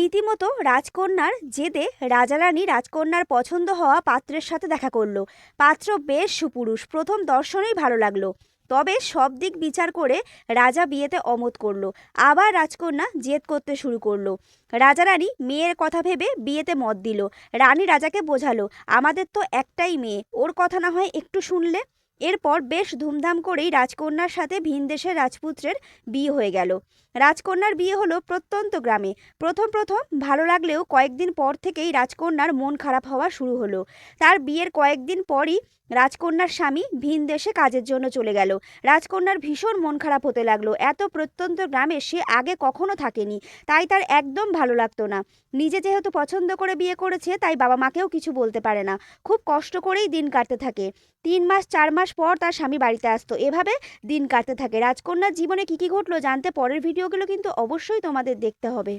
রীতিমতো রাজকন্যার জেদে রাজারানী রাজকন্যার পছন্দ হওয়া পাত্রের সাথে দেখা করলো। পাত্র বেশ সুপুরুষ, প্রথম দর্শনেই ভালো লাগলো। তবে সব দিক বিচার করে রাজা বিয়েতে অমত করলো। আবার রাজকন্যা জেদ করতে শুরু করলো। রাজারানী মেয়ের কথা ভেবে বিয়েতে মত দিল। রানী রাজাকে বোঝালো, আমাদের তো একটাই মেয়ে, ওর কথা না হয় একটু শুনলে। এরপর বেশ ধুমধাম করেই রাজকন্যার সাথে ভিনদেশের রাজপুত্রের বিয়ে হয়ে গেল। রাজকন্যার বিয়ে হলো প্রত্যন্ত গ্রামে। প্রথম প্রথম ভালো লাগলেও কয়েকদিন পর থেকেই রাজকন্যার মন খারাপ হওয়া শুরু হলো। তার বিয়ের কয়েকদিন পরই রাজকন্যার স্বামী ভিন দেশে কাজের জন্য চলে গেল। রাজকন্যার ভীষণ মন খারাপ হতে লাগলো। এত প্রত্যন্ত গ্রামে সে আগে কখনো থাকেনি, তাই তার একদম ভালো লাগতো না। নিজে যেহেতু পছন্দ করে বিয়ে করেছে, তাই বাবা মাকেও কিছু বলতে পারে না। খুব কষ্ট করেই দিন কাটতে থাকে। 3 মাস 4 মাস পর তার স্বামী বাড়িতে আসতো। এভাবে দিন কাটতে থাকে। রাজকন্যার জীবনে কি কি ঘটলো জানতে পরের ভিডিওগুলো কিন্তু অবশ্যই তোমাদের দেখতে হবে।